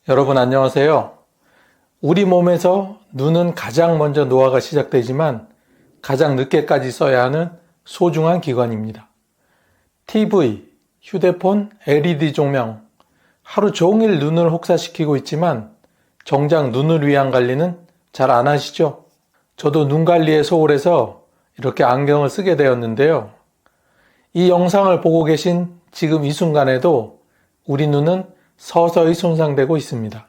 여러분 안녕하세요. 우리 몸에서 눈은 가장 먼저 노화가 시작되지만 가장 늦게까지 써야 하는 소중한 기관입니다. TV, 휴대폰, LED 조명, 하루 종일 눈을 혹사시키고 있지만 정작 눈을 위한 관리는 잘 안 하시죠? 저도 눈 관리에 소홀해서 이렇게 안경을 쓰게 되었는데요. 이 영상을 보고 계신 지금 이 순간에도 우리 눈은 서서히 손상되고 있습니다.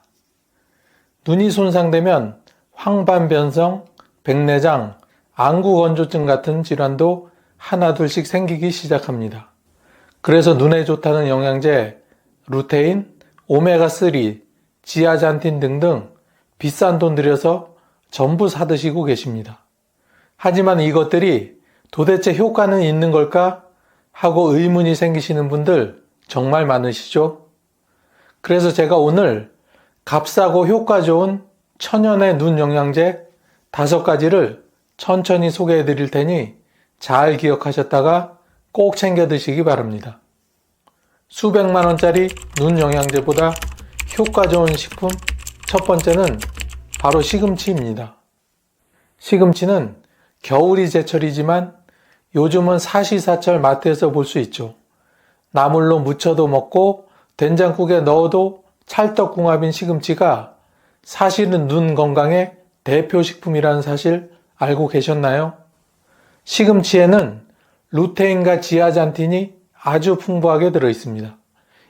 눈이 손상되면 황반변성, 백내장, 안구건조증 같은 질환도 하나둘씩 생기기 시작합니다. 그래서 눈에 좋다는 영양제, 루테인, 오메가3, 지아잔틴 등등 비싼 돈 들여서 전부 사드시고 계십니다. 하지만 이것들이 도대체 효과는 있는 걸까 하고 의문이 생기시는 분들 정말 많으시죠? 그래서 제가 오늘 값싸고 효과 좋은 천연의 눈 영양제 5가지를 천천히 소개해 드릴 테니 잘 기억하셨다가 꼭 챙겨 드시기 바랍니다. 수백만 원짜리 눈 영양제보다 효과 좋은 식품 첫 번째는 바로 시금치입니다. 시금치는 겨울이 제철이지만 요즘은 사시사철 마트에서 볼 수 있죠. 나물로 무쳐도 먹고 된장국에 넣어도 찰떡궁합인 시금치가 사실은 눈 건강의 대표 식품이라는 사실 알고 계셨나요? 시금치에는 루테인과 지아잔틴이 아주 풍부하게 들어있습니다.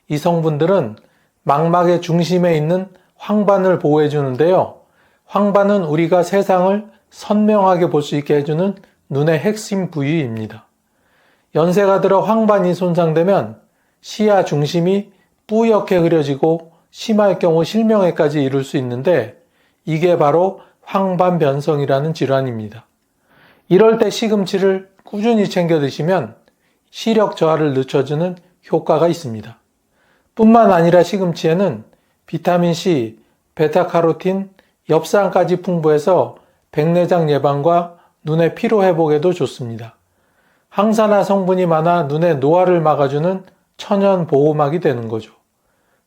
이 성분들은 망막의 중심에 있는 황반을 보호해 주는데요. 황반은 우리가 세상을 선명하게 볼 수 있게 해주는 눈의 핵심 부위입니다. 연세가 들어 황반이 손상되면 시야 중심이 뿌옇게 흐려지고 심할 경우 실명에까지 이를 수 있는데 이게 바로 황반변성이라는 질환입니다. 이럴 때 시금치를 꾸준히 챙겨 드시면 시력 저하를 늦춰주는 효과가 있습니다. 뿐만 아니라 시금치에는 비타민C, 베타카로틴, 엽산까지 풍부해서 백내장 예방과 눈의 피로 회복에도 좋습니다. 항산화 성분이 많아 눈의 노화를 막아주는 천연 보호막이 되는 거죠.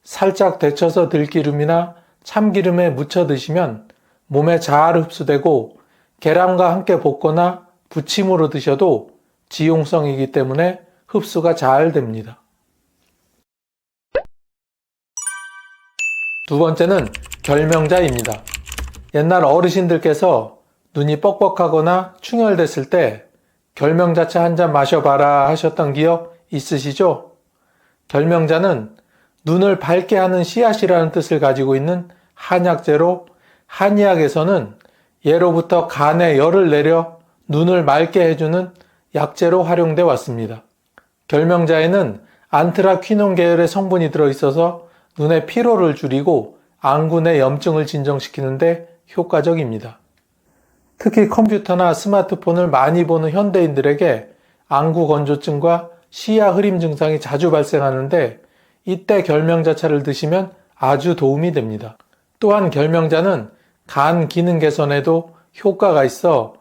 살짝 데쳐서 들기름이나 참기름에 묻혀 드시면 몸에 잘 흡수되고 계란과 함께 볶거나 부침으로 드셔도 지용성이기 때문에 흡수가 잘 됩니다. 두 번째는 결명자입니다. 옛날 어르신들께서 눈이 뻑뻑하거나 충혈됐을 때 결명자차 한 잔 마셔봐라 하셨던 기억 있으시죠? 결명자는 눈을 밝게 하는 씨앗이라는 뜻을 가지고 있는 한약재로 한의학에서는 예로부터 간에 열을 내려 눈을 맑게 해주는 약재로 활용돼 왔습니다. 결명자에는 안트라퀴논 계열의 성분이 들어있어서 눈의 피로를 줄이고 안구 내 염증을 진정시키는데 효과적입니다. 특히 컴퓨터나 스마트폰을 많이 보는 현대인들에게 안구 건조증과 시야 흐림 증상이 자주 발생하는데 이때 결명자차를 드시면 아주 도움이 됩니다. 또한 결명자는 간 기능 개선에도 효과가 있어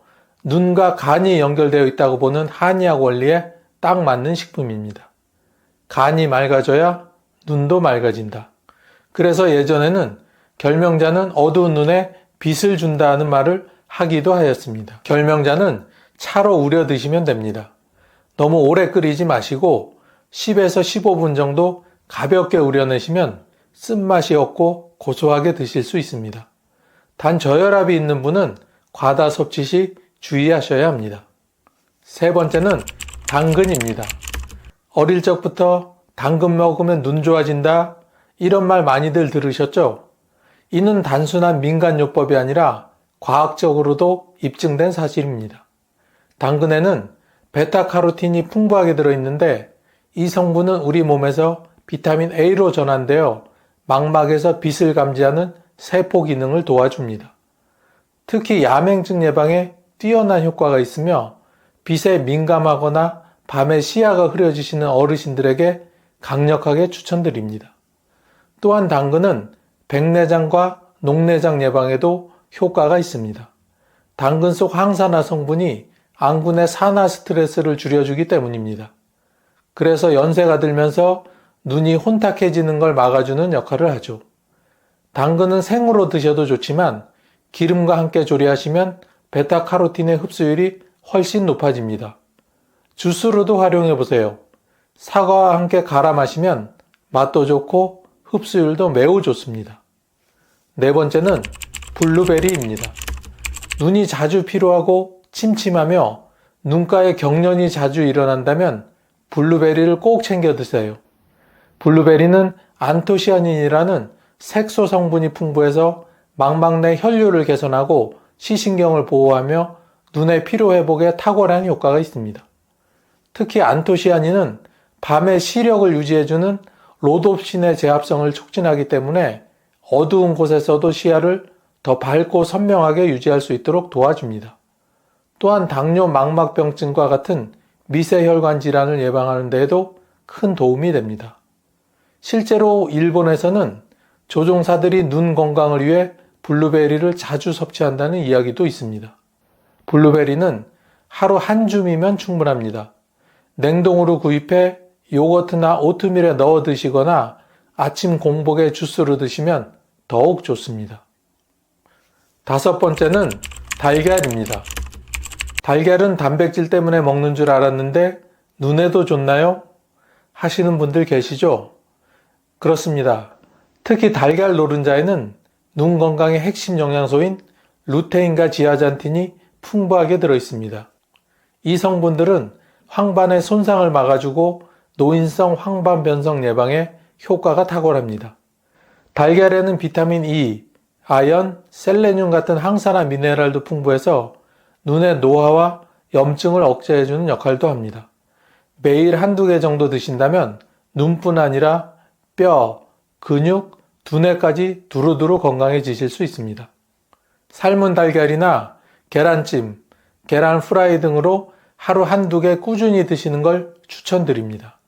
눈과 간이 연결되어 있다고 보는 한의학 원리에 딱 맞는 식품입니다. 간이 맑아져야 눈도 맑아진다. 그래서 예전에는 결명자는 어두운 눈에 빛을 준다는 말을 하기도 하였습니다. 결명자는 차로 우려 드시면 됩니다. 너무 오래 끓이지 마시고 10에서 15분 정도 가볍게 우려내시면 쓴맛이 없고 고소하게 드실 수 있습니다. 단 저혈압이 있는 분은 과다 섭취 시 주의하셔야 합니다. 세 번째는 당근입니다. 어릴 적부터 당근 먹으면 눈 좋아진다 이런 말 많이들 들으셨죠? 이는 단순한 민간요법이 아니라 과학적으로도 입증된 사실입니다. 당근에는 베타카로틴이 풍부하게 들어있는데 이 성분은 우리 몸에서 비타민 A로 전환되어 망막에서 빛을 감지하는 세포 기능을 도와줍니다. 특히 야맹증 예방에 뛰어난 효과가 있으며 빛에 민감하거나 밤에 시야가 흐려지시는 어르신들에게 강력하게 추천드립니다. 또한 당근은 백내장과 녹내장 예방에도 효과가 있습니다. 당근 속 항산화 성분이 안구 내 산화 스트레스를 줄여주기 때문입니다. 그래서 연세가 들면서 눈이 혼탁해지는 걸 막아주는 역할을 하죠. 당근은 생으로 드셔도 좋지만 기름과 함께 조리하시면 베타카로틴의 흡수율이 훨씬 높아집니다. 주스로도 활용해 보세요. 사과와 함께 갈아 마시면 맛도 좋고 흡수율도 매우 좋습니다. 네 번째는 블루베리입니다. 눈이 자주 피로하고 침침하며 눈가에 경련이 자주 일어난다면 블루베리를 꼭 챙겨 드세요. 블루베리는 안토시아닌이라는 색소 성분이 풍부해서 망막 내 혈류를 개선하고 시신경을 보호하며 눈의 피로 회복에 탁월한 효과가 있습니다. 특히 안토시아닌은 밤의 시력을 유지해주는 로놉신의 제합성을 촉진하기 때문에 어두운 곳에서도 시야를 더 밝고 선명하게 유지할 수 있도록 도와줍니다. 또한 당뇨 망막병증과 같은 미세혈관 질환을 예방하는 데에도 큰 도움이 됩니다. 실제로 일본에서는 조종사들이 눈 건강을 위해 블루베리를 자주 섭취한다는 이야기도 있습니다. 블루베리는 하루 한 줌이면 충분합니다. 냉동으로 구입해 요거트나 오트밀에 넣어 드시거나 아침 공복에 주스로 드시면 더욱 좋습니다. 다섯 번째는 달걀입니다. 달걀은 단백질 때문에 먹는 줄 알았는데 눈에도 좋나요? 하시는 분들 계시죠? 그렇습니다. 특히 달걀 노른자에는 눈 건강의 핵심 영양소인 루테인과 지아잔틴이 풍부하게 들어있습니다. 이 성분들은 황반의 손상을 막아주고 노인성 황반 변성 예방에 효과가 탁월합니다. 달걀에는 비타민 E, 아연, 셀레늄 같은 항산화 미네랄도 풍부해서 눈의 노화와 염증을 억제해주는 역할도 합니다. 매일 한두 개 정도 드신다면 눈뿐 아니라 뼈, 근육, 두뇌까지 두루두루 건강해지실 수 있습니다. 삶은 달걀이나 계란찜, 계란 프라이 등으로 하루 한두 개 꾸준히 드시는 걸 추천드립니다.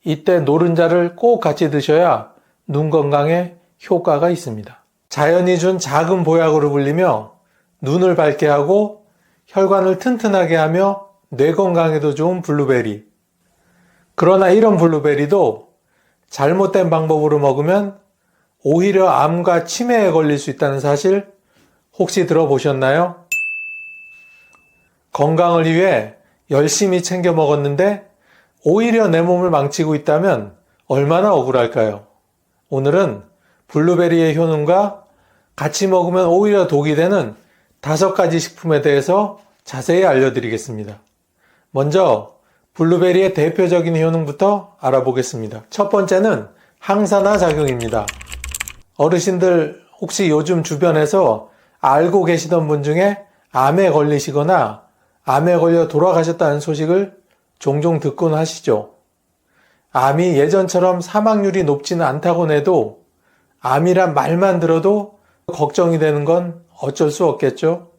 이때 노른자를 꼭 같이 드셔야 눈 건강에 효과가 있습니다. 자연이 준 작은 보약으로 불리며 눈을 밝게 하고 혈관을 튼튼하게 하며 뇌 건강에도 좋은 블루베리. 그러나 이런 블루베리도 잘못된 방법으로 먹으면 오히려 암과 치매에 걸릴 수 있다는 사실 혹시 들어보셨나요? 건강을 위해 열심히 챙겨 먹었는데 오히려 내 몸을 망치고 있다면 얼마나 억울할까요? 오늘은 블루베리의 효능과 같이 먹으면 오히려 독이 되는 5가지 식품에 대해서 자세히 알려드리겠습니다. 먼저 블루베리의 대표적인 효능부터 알아보겠습니다. 첫 번째는 항산화 작용입니다. 어르신들 혹시 요즘 주변에서 알고 계시던 분 중에 암에 걸리시거나 암에 걸려 돌아가셨다는 소식을 종종 듣곤 하시죠. 암이 예전처럼 사망률이 높지는 않다고 해도 암이란 말만 들어도 걱정이 되는 건 어쩔 수 없겠죠.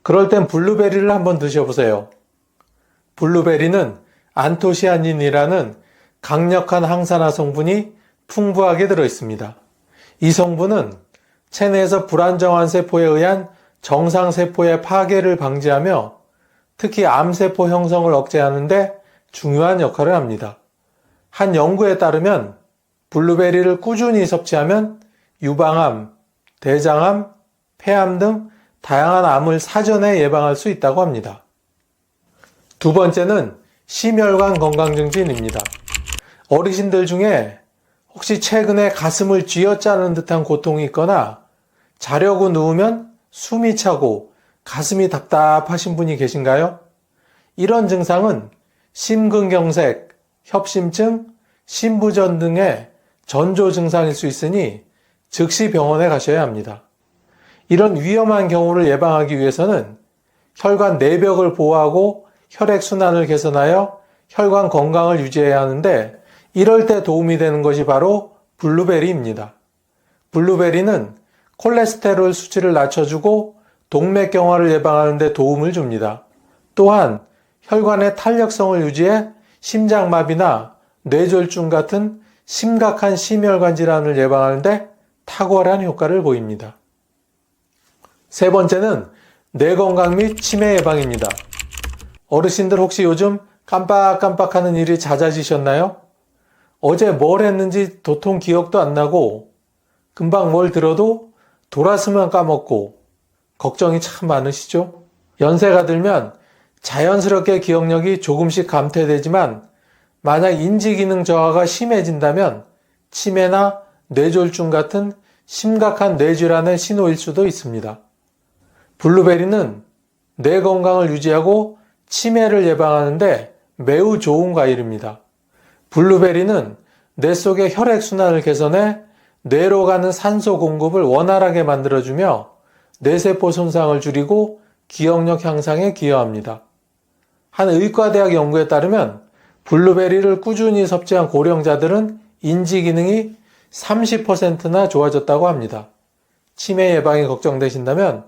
그럴 땐 블루베리를 한번 드셔보세요. 블루베리는 안토시아닌이라는 강력한 항산화 성분이 풍부하게 들어있습니다. 이 성분은 체내에서 불안정한 세포에 의한 정상세포의 파괴를 방지하며 특히 암세포 형성을 억제하는데 중요한 역할을 합니다. 한 연구에 따르면 블루베리를 꾸준히 섭취하면 유방암, 대장암, 폐암 등 다양한 암을 사전에 예방할 수 있다고 합니다. 두 번째는 심혈관 건강증진입니다. 어르신들 중에 혹시 최근에 가슴을 쥐어짜는 듯한 고통이 있거나 자려고 누우면 숨이 차고 가슴이 답답하신 분이 계신가요? 이런 증상은 심근경색, 협심증, 심부전 등의 전조 증상일 수 있으니 즉시 병원에 가셔야 합니다. 이런 위험한 경우를 예방하기 위해서는 혈관 내벽을 보호하고 혈액순환을 개선하여 혈관 건강을 유지해야 하는데 이럴 때 도움이 되는 것이 바로 블루베리입니다. 블루베리는 콜레스테롤 수치를 낮춰주고 동맥경화를 예방하는 데 도움을 줍니다. 또한 혈관의 탄력성을 유지해 심장마비나 뇌졸중 같은 심각한 심혈관 질환을 예방하는 데 탁월한 효과를 보입니다. 세 번째는 뇌 건강 및 치매 예방입니다. 어르신들 혹시 요즘 깜빡깜빡하는 일이 잦아지셨나요? 어제 뭘 했는지 도통 기억도 안 나고 금방 뭘 들어도 돌았으면 까먹고 걱정이 참 많으시죠? 연세가 들면 자연스럽게 기억력이 조금씩 감퇴되지만 만약 인지기능 저하가 심해진다면 치매나 뇌졸중 같은 심각한 뇌질환의 신호일 수도 있습니다. 블루베리는 뇌 건강을 유지하고 치매를 예방하는데 매우 좋은 과일입니다. 블루베리는 뇌 속의 혈액순환을 개선해 뇌로 가는 산소 공급을 원활하게 만들어주며 뇌세포 손상을 줄이고 기억력 향상에 기여합니다. 한 의과대학 연구에 따르면 블루베리를 꾸준히 섭취한 고령자들은 인지 기능이 30%나 좋아졌다고 합니다. 치매 예방이 걱정되신다면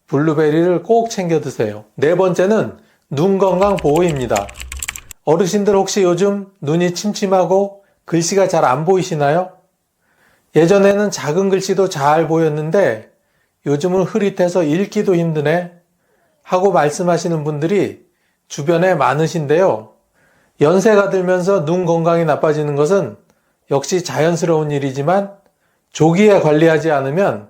블루베리를 꼭 챙겨 드세요. 네 번째는 눈 건강 보호입니다. 어르신들 혹시 요즘 눈이 침침하고 글씨가 잘 안 보이시나요? 예전에는 작은 글씨도 잘 보였는데 요즘은 흐릿해서 읽기도 힘드네 하고 말씀하시는 분들이 주변에 많으신데요. 연세가 들면서 눈 건강이 나빠지는 것은 역시 자연스러운 일이지만 조기에 관리하지 않으면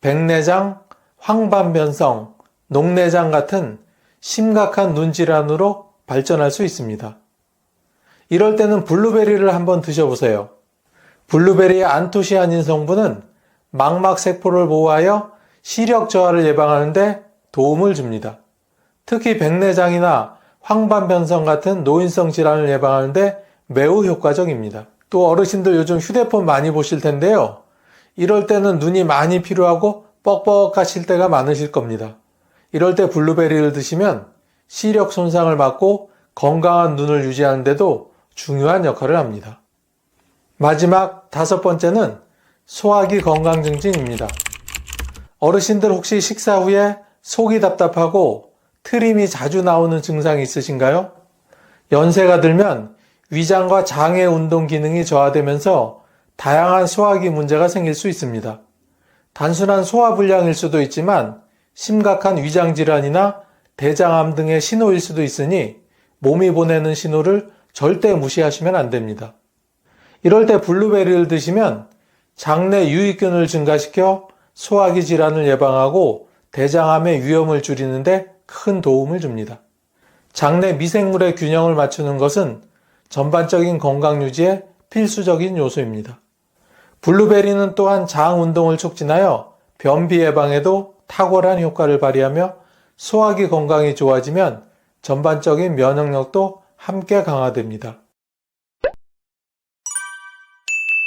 백내장, 황반변성, 녹내장 같은 심각한 눈 질환으로 발전할 수 있습니다. 이럴 때는 블루베리를 한번 드셔보세요. 블루베리의 안토시아닌 성분은 망막세포를 보호하여 시력 저하를 예방하는 데 도움을 줍니다. 특히 백내장이나 황반변성 같은 노인성 질환을 예방하는 데 매우 효과적입니다. 또 어르신들 요즘 휴대폰 많이 보실 텐데요. 이럴 때는 눈이 많이 피로하고 뻑뻑하실 때가 많으실 겁니다. 이럴 때 블루베리를 드시면 시력 손상을 막고 건강한 눈을 유지하는 데도 중요한 역할을 합니다. 마지막 다섯 번째는 소화기 건강 증진입니다. 어르신들 혹시 식사 후에 속이 답답하고 트림이 자주 나오는 증상이 있으신가요? 연세가 들면 위장과 장의 운동 기능이 저하되면서 다양한 소화기 문제가 생길 수 있습니다. 단순한 소화불량일 수도 있지만 심각한 위장질환이나 대장암 등의 신호일 수도 있으니 몸이 보내는 신호를 절대 무시하시면 안 됩니다. 이럴 때 블루베리를 드시면 장내 유익균을 증가시켜 소화기 질환을 예방하고 대장암의 위험을 줄이는데 큰 도움을 줍니다. 장내 미생물의 균형을 맞추는 것은 전반적인 건강 유지에 필수적인 요소입니다. 블루베리는 또한 장 운동을 촉진하여 변비 예방에도 탁월한 효과를 발휘하며 소화기 건강이 좋아지면 전반적인 면역력도 함께 강화됩니다.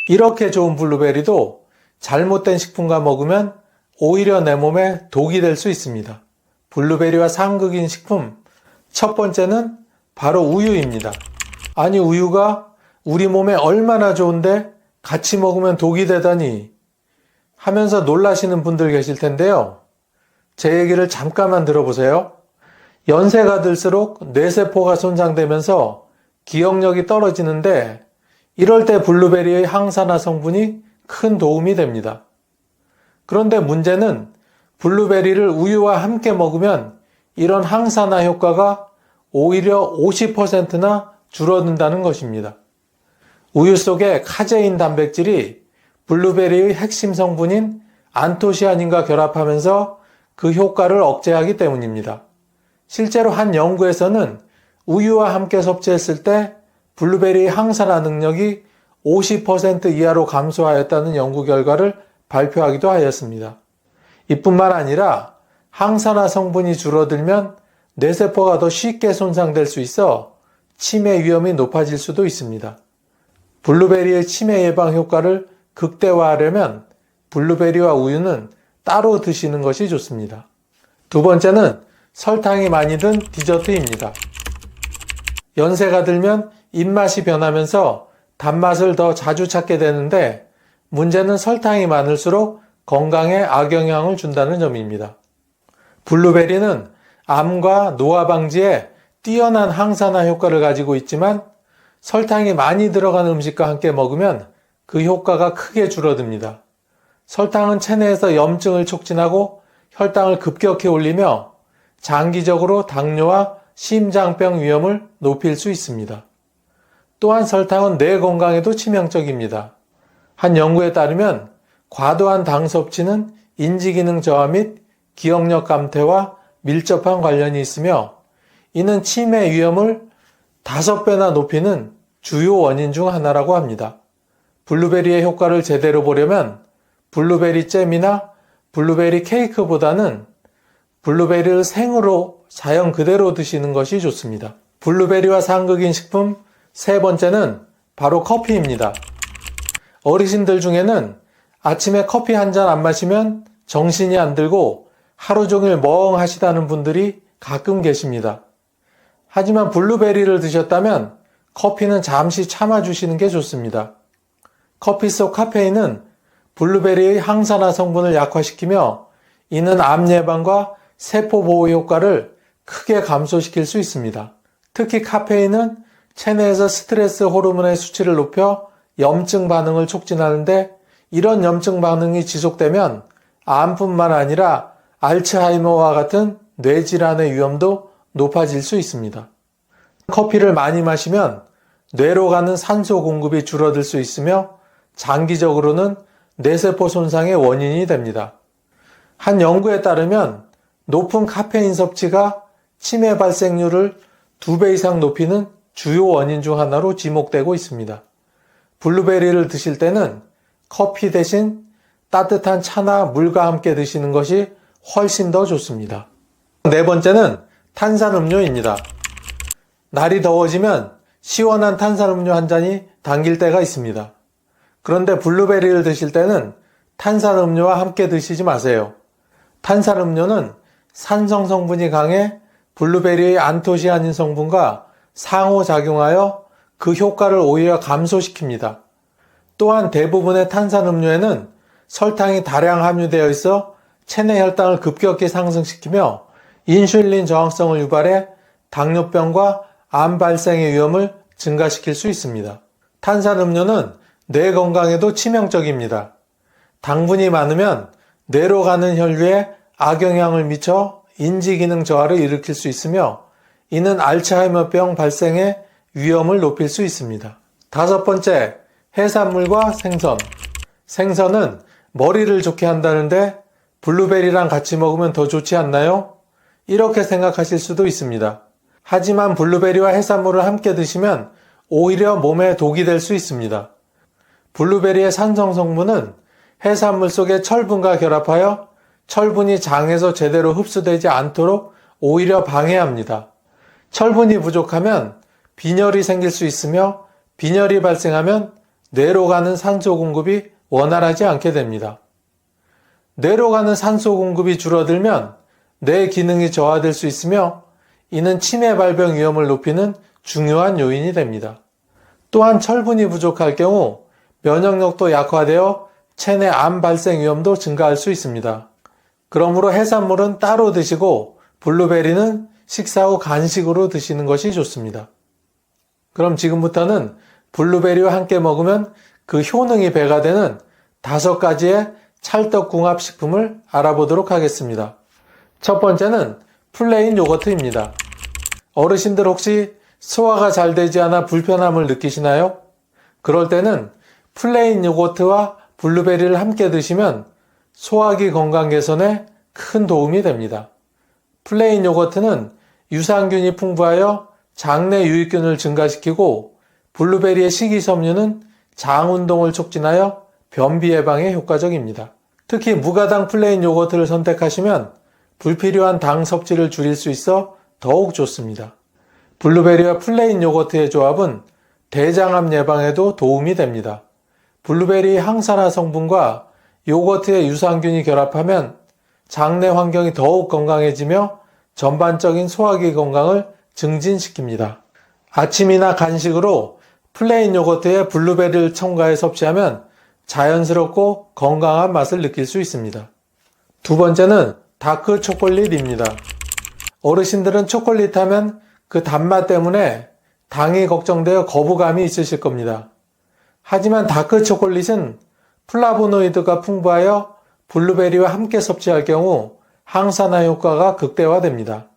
이렇게 좋은 블루베리도 잘못된 식품과 먹으면 오히려 내 몸에 독이 될 수 있습니다. 블루베리와 상극인 식품, 첫 번째는 바로 우유입니다. 아니, 우유가 우리 몸에 얼마나 좋은데 같이 먹으면 독이 되다니 하면서 놀라시는 분들 계실 텐데요. 제 얘기를 잠깐만 들어보세요. 연세가 들수록 뇌세포가 손상되면서 기억력이 떨어지는데 이럴 때 블루베리의 항산화 성분이 큰 도움이 됩니다. 그런데 문제는 블루베리를 우유와 함께 먹으면 이런 항산화 효과가 오히려 50%나 줄어든다는 것입니다. 우유 속의 카제인 단백질이 블루베리의 핵심 성분인 안토시아닌과 결합하면서 그 효과를 억제하기 때문입니다. 실제로 한 연구에서는 우유와 함께 섭취했을 때 블루베리의 항산화 능력이 50% 이하로 감소하였다는 연구 결과를 발표하기도 하였습니다. 이뿐만 아니라 항산화 성분이 줄어들면 뇌세포가 더 쉽게 손상될 수 있어 치매 위험이 높아질 수도 있습니다. 블루베리의 치매 예방 효과를 극대화하려면 블루베리와 우유는 따로 드시는 것이 좋습니다. 두 번째는 설탕이 많이 든 디저트입니다. 연세가 들면 입맛이 변하면서 단맛을 더 자주 찾게 되는데 문제는 설탕이 많을수록 건강에 악영향을 준다는 점입니다. 블루베리는 암과 노화 방지에 뛰어난 항산화 효과를 가지고 있지만 설탕이 많이 들어간 음식과 함께 먹으면 그 효과가 크게 줄어듭니다. 설탕은 체내에서 염증을 촉진하고 혈당을 급격히 올리며 장기적으로 당뇨와 심장병 위험을 높일 수 있습니다. 또한 설탕은 뇌 건강에도 치명적입니다. 한 연구에 따르면 과도한 당 섭취는 인지기능 저하 및 기억력 감퇴와 밀접한 관련이 있으며 이는 치매 위험을 5배나 높이는 주요 원인 중 하나라고 합니다. 블루베리의 효과를 제대로 보려면 블루베리 잼이나 블루베리 케이크보다는 블루베리를 생으로 자연 그대로 드시는 것이 좋습니다. 블루베리와 상극인 식품 세 번째는 바로 커피입니다. 어르신들 중에는 아침에 커피 한 잔 안 마시면 정신이 안 들고 하루 종일 멍하시다는 분들이 가끔 계십니다. 하지만 블루베리를 드셨다면 커피는 잠시 참아주시는 게 좋습니다. 커피 속 카페인은 블루베리의 항산화 성분을 약화시키며 이는 암 예방과 세포 보호 효과를 크게 감소시킬 수 있습니다. 특히 카페인은 체내에서 스트레스 호르몬의 수치를 높여 염증 반응을 촉진하는데 이런 염증 반응이 지속되면 암뿐만 아니라 알츠하이머와 같은 뇌질환의 위험도 높아질 수 있습니다. 커피를 많이 마시면 뇌로 가는 산소 공급이 줄어들 수 있으며 장기적으로는 뇌세포 손상의 원인이 됩니다. 한 연구에 따르면 높은 카페인 섭취가 치매 발생률을 2배 이상 높이는 주요 원인 중 하나로 지목되고 있습니다. 블루베리를 드실 때는 커피 대신 따뜻한 차나 물과 함께 드시는 것이 훨씬 더 좋습니다. 네 번째는 탄산음료입니다. 날이 더워지면 시원한 탄산음료 한 잔이 당길 때가 있습니다. 그런데 블루베리를 드실 때는 탄산음료와 함께 드시지 마세요. 탄산음료는 산성 성분이 강해 블루베리의 안토시아닌 성분과 상호작용하여 그 효과를 오히려 감소시킵니다. 또한 대부분의 탄산음료에는 설탕이 다량 함유되어 있어 체내 혈당을 급격히 상승시키며 인슐린 저항성을 유발해 당뇨병과 암 발생의 위험을 증가시킬 수 있습니다. 탄산음료는 뇌 건강에도 치명적입니다. 당분이 많으면 뇌로 가는 혈류에 악영향을 미쳐 인지기능 저하를 일으킬 수 있으며 이는 알츠하이머병 발생의 위험을 높일 수 있습니다. 다섯 번째, 해산물과 생선. 생선은 머리를 좋게 한다는데 블루베리랑 같이 먹으면 더 좋지 않나요? 이렇게 생각하실 수도 있습니다. 하지만 블루베리와 해산물을 함께 드시면 오히려 몸에 독이 될 수 있습니다. 블루베리의 산성 성분은 해산물 속의 철분과 결합하여 철분이 장에서 제대로 흡수되지 않도록 오히려 방해합니다. 철분이 부족하면 빈혈이 생길 수 있으며 빈혈이 발생하면 뇌로 가는 산소 공급이 원활하지 않게 됩니다. 뇌로 가는 산소 공급이 줄어들면 뇌 기능이 저하될 수 있으며 이는 치매 발병 위험을 높이는 중요한 요인이 됩니다. 또한 철분이 부족할 경우 면역력도 약화되어 체내 암 발생 위험도 증가할 수 있습니다. 그러므로 해산물은 따로 드시고 블루베리는 식사 후 간식으로 드시는 것이 좋습니다. 그럼 지금부터는 블루베리와 함께 먹으면 그 효능이 배가 되는 5가지의 찰떡궁합식품을 알아보도록 하겠습니다. 첫 번째는 플레인 요거트입니다. 어르신들 혹시 소화가 잘 되지 않아 불편함을 느끼시나요? 그럴 때는 플레인 요거트와 블루베리를 함께 드시면 소화기 건강 개선에 큰 도움이 됩니다. 플레인 요거트는 유산균이 풍부하여 장내 유익균을 증가시키고 블루베리의 식이섬유는 장 운동을 촉진하여 변비 예방에 효과적입니다. 특히 무가당 플레인 요거트를 선택하시면 불필요한 당 섭취를 줄일 수 있어 더욱 좋습니다. 블루베리와 플레인 요거트의 조합은 대장암 예방에도 도움이 됩니다. 블루베리의 항산화 성분과 요거트의 유산균이 결합하면 장내 환경이 더욱 건강해지며 전반적인 소화기 건강을 증진시킵니다. 아침이나 간식으로 플레인 요거트에 블루베리를 첨가해 섭취하면 자연스럽고 건강한 맛을 느낄 수 있습니다. 두 번째는 다크 초콜릿입니다. 어르신들은 초콜릿 하면 그 단맛 때문에 당이 걱정되어 거부감이 있으실 겁니다. 하지만 다크 초콜릿은 플라보노이드가 풍부하여 블루베리와 함께 섭취할 경우 항산화 효과가 극대화됩니다.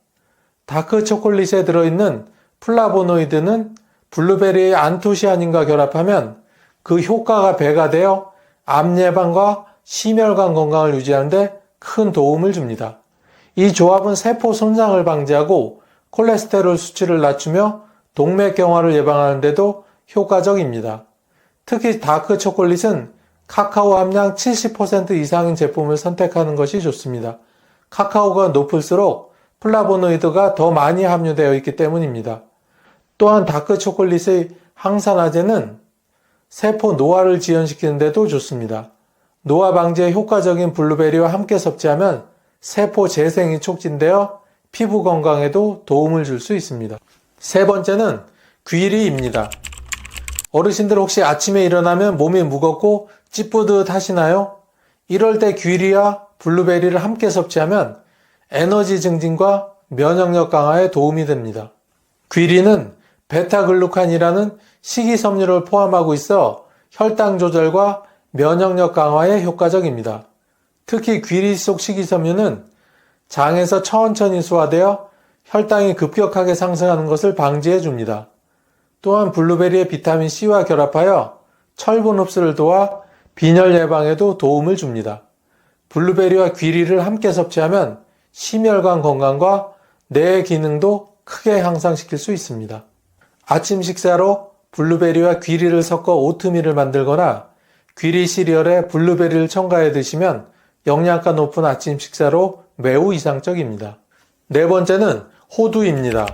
다크 초콜릿에 들어있는 플라보노이드는 블루베리의 안토시아닌과 결합하면 그 효과가 배가 되어 암 예방과 심혈관 건강을 유지하는 데 큰 도움을 줍니다. 이 조합은 세포 손상을 방지하고 콜레스테롤 수치를 낮추며 동맥경화를 예방하는 데도 효과적입니다. 특히 다크 초콜릿은 카카오 함량 70% 이상인 제품을 선택하는 것이 좋습니다. 카카오가 높을수록 플라보노이드가 더 많이 함유되어 있기 때문입니다. 또한 다크 초콜릿의 항산화제는 세포 노화를 지연시키는 데도 좋습니다. 노화 방지에 효과적인 블루베리와 함께 섭취하면 세포 재생이 촉진되어 피부 건강에도 도움을 줄 수 있습니다. 세 번째는 귀리입니다. 어르신들 혹시 아침에 일어나면 몸이 무겁고 찌뿌듯 하시나요? 이럴 때 귀리와 블루베리를 함께 섭취하면 에너지 증진과 면역력 강화에 도움이 됩니다. 귀리는 베타글루칸이라는 식이섬유를 포함하고 있어 혈당 조절과 면역력 강화에 효과적입니다. 특히 귀리 속 식이섬유는 장에서 천천히 소화되어 혈당이 급격하게 상승하는 것을 방지해 줍니다. 또한 블루베리의 비타민C와 결합하여 철분 흡수를 도와 빈혈 예방에도 도움을 줍니다. 블루베리와 귀리를 함께 섭취하면 심혈관 건강과 뇌 기능도 크게 향상시킬 수 있습니다. 아침 식사로 블루베리와 귀리를 섞어 오트밀을 만들거나 귀리 시리얼에 블루베리를 첨가해 드시면 영양가 높은 아침 식사로 매우 이상적입니다. 네 번째는 호두입니다.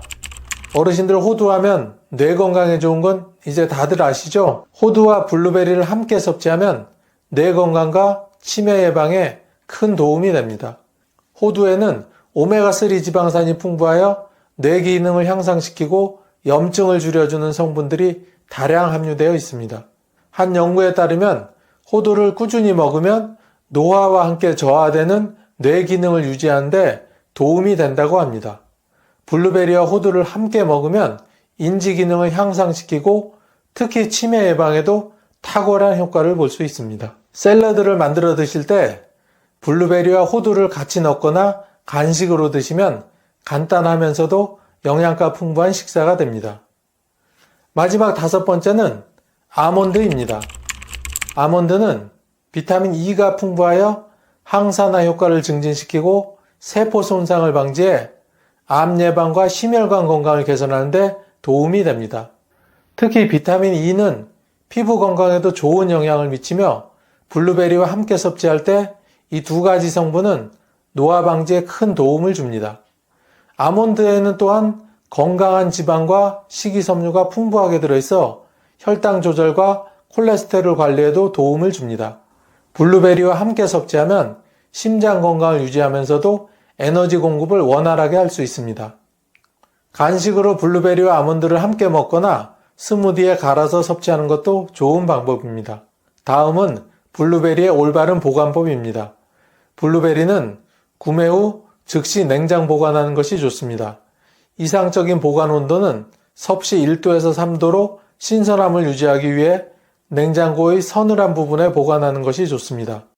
어르신들 호두하면 뇌 건강에 좋은 건 이제 다들 아시죠? 호두와 블루베리를 함께 섭취하면 뇌 건강과 치매 예방에 큰 도움이 됩니다. 호두에는 오메가3 지방산이 풍부하여 뇌 기능을 향상시키고 염증을 줄여주는 성분들이 다량 함유되어 있습니다. 한 연구에 따르면 호두를 꾸준히 먹으면 노화와 함께 저하되는 뇌 기능을 유지하는 데 도움이 된다고 합니다. 블루베리와 호두를 함께 먹으면 인지 기능을 향상시키고 특히 치매 예방에도 탁월한 효과를 볼 수 있습니다. 샐러드를 만들어 드실 때 블루베리와 호두를 같이 넣거나 간식으로 드시면 간단하면서도 영양가 풍부한 식사가 됩니다. 마지막 다섯 번째는 아몬드입니다. 아몬드는 비타민 E가 풍부하여 항산화 효과를 증진시키고 세포 손상을 방지해 암 예방과 심혈관 건강을 개선하는 데 도움이 됩니다. 특히 비타민 E는 피부 건강에도 좋은 영향을 미치며 블루베리와 함께 섭취할 때 이 두 가지 성분은 노화 방지에 큰 도움을 줍니다. 아몬드에는 또한 건강한 지방과 식이섬유가 풍부하게 들어있어 혈당 조절과 콜레스테롤 관리에도 도움을 줍니다. 블루베리와 함께 섭취하면 심장 건강을 유지하면서도 에너지 공급을 원활하게 할 수 있습니다. 간식으로 블루베리와 아몬드를 함께 먹거나 스무디에 갈아서 섭취하는 것도 좋은 방법입니다. 다음은 블루베리의 올바른 보관법입니다. 블루베리는 구매 후 즉시 냉장 보관하는 것이 좋습니다. 이상적인 보관 온도는 섭씨 1도에서 3도로 신선함을 유지하기 위해 냉장고의 서늘한 부분에 보관하는 것이 좋습니다.